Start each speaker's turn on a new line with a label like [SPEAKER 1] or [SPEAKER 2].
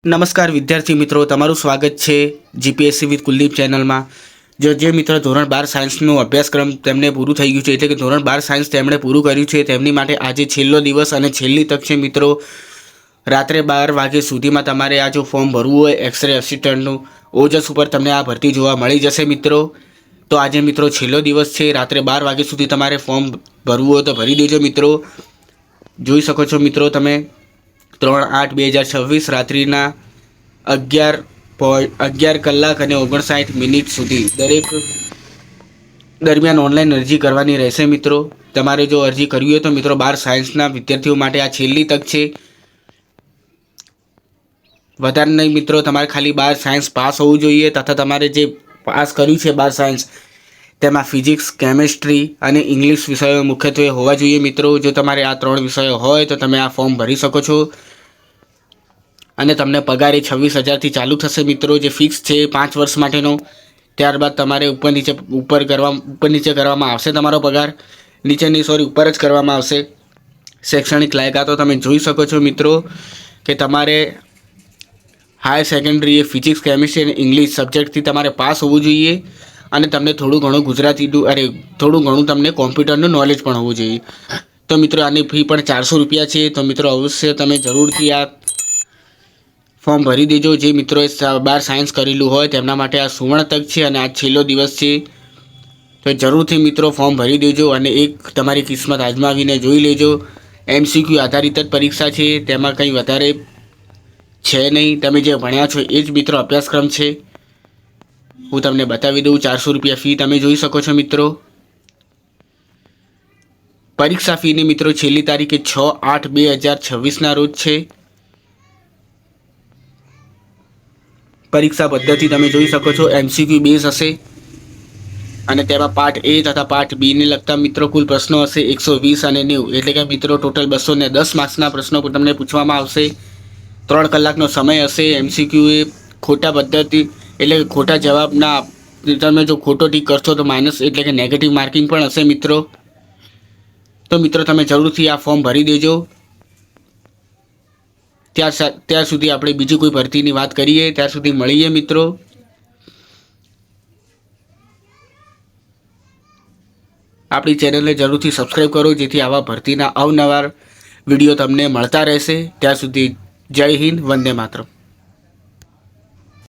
[SPEAKER 1] નમસ્કાર વિદ્યાર્થી મિત્રો, તમારું સ્વાગત છે જીપીએસસી વિથ કુલદીપ ચેનલમાં. જે મિત્રો ધોરણ 12 સાયન્સનો અભ્યાસક્રમ તેમને પૂરું થઈ ગયું છે, એટલે કે ધોરણ 12 સાયન્સ તેમણે પૂરું કર્યું છે, તેમની માટે આજે છેલ્લો દિવસ અને છેલ્લી તક છે મિત્રો. રાત્રે 12 વાગ્યા સુધીમાં તમારે આ જો ફોર્મ ભરવું હોય એક્સરે અસિસ્ટન્ટનું, ઓજસ ઉપર તમને આ ભરતી જોવા મળી જશે મિત્રો. તો આજે મિત્રો છેલ્લો દિવસ છે, રાત્રે 12 વાગ્યા સુધી તમારે ફોર્મ ભરવું હોય તો ભરી દેજો મિત્રો. જોઈ શકો છો મિત્રો તમે 3/8/2026 રાત્રિના 11 કલાક અને 59 સુધી દરેક દરમિયાન ઓનલાઈન અરજી કરવાની રહેશે મિત્રો. તમારે જો અરજી કરવી હોય તો મિત્રો 12 સાયન્સના વિદ્યાર્થીઓ માટે આ છેલ્લી તક છે. વધારે નહીં મિત્રો, તમારે ખાલી 12 સાયન્સ પાસ હોવું જોઈએ તથા તમારે જે પાસ કર્યું છે 12 સાયન્સ તેમાં ફિઝિક્સ, કેમેસ્ટ્રી અને ઇંગ્લિશ વિષયો મુખ્યત્વે હોવા જોઈએ મિત્રો. જો તમારે આ 3 વિષયો હોય તો તમે આ ફોર્મ ભરી શકો છો અને તમને પગાર 26,000થી ચાલુ થશે મિત્રો, જે ફિક્સ છે 5 વર્ષ માટેનો. ત્યારબાદ તમારે ઉપર નીચે કરવામાં આવશે તમારો પગાર. ઉપર જ કરવામાં આવશે. શૈક્ષણિક લાયકાતો તમે જોઈ શકો છો મિત્રો કે તમારે હાયર સેકન્ડરી ફિઝિક્સ, કેમિસ્ટ્રી અને ઇંગ્લિશ સબ્જેક્ટથી તમારે પાસ હોવું જોઈએ અને તમને થોડું ઘણું તમને કોમ્પ્યુટરનું નોલેજ પણ હોવું જોઈએ. તો મિત્રો આની ફી પણ 400 રૂપિયા છે. તો મિત્રો અવશ્ય તમે જરૂરથી આ ફોર્મ ભરી દેજો. જે મિત્રોએ 12 સાયન્સ કરેલું હોય તેમના માટે આ સુવર્ણ તક છે અને આ છેલ્લો દિવસ છે. તો જરૂરથી મિત્રો ફોર્મ ભરી દેજો અને એક તમારી કિસ્મત આજમાવીને જોઈ લેજો. MCQ આધારિત જ પરીક્ષા છે, તેમાં કંઈ વધારે છે નહીં. તમે જે ભણ્યા છો એ જ મિત્રો અભ્યાસક્રમ છે. હું તમને બતાવી દઉં. 400 રૂપિયા ફી તમે જોઈ શકો છો મિત્રો. પરીક્ષા ફીની મિત્રો છેલ્લી તારીખે 6/8/2026ના રોજ છે. પરીક્ષા પદ્ધતિ તમે જોઈ શકો છો MCQ બેઝ હશે અને તેમાં પાર્ટ A તથા પાર્ટ B ને લગતા મિત્રો કુલ પ્રશ્નો હશે 120 અને 90, એટલે કે મિત્રો ટોટલ 210 માર્ક્સના પ્રશ્નો તમને પૂછવામાં આવશે. 3 કલાકનો સમય હશે. MCQ એ ખોટા પદ્ધતિ એટલે કે ખોટા જવાબના તમે જો ખોટો ટીક કરશો તો માઇનસ એટલે કે નેગેટિવ માર્કિંગ પણ હશે મિત્રો. તો મિત્રો તમે જરૂરથી આ ફોર્મ ભરી દેજો. ત્યાર સુધી આપણે બીજી કોઈ ભરતીની વાત કરીએ. ત્યાર સુધી મળીએ મિત્રો. આપણી ચેનલને જરૂરથી સબસ્ક્રાઈબ કરો જેથી આવા ભરતીના અવનવા વિડીયો તમને મળતા રહેશે. ત્યાં સુધી જય હિન્દ, વંદે માતરમ.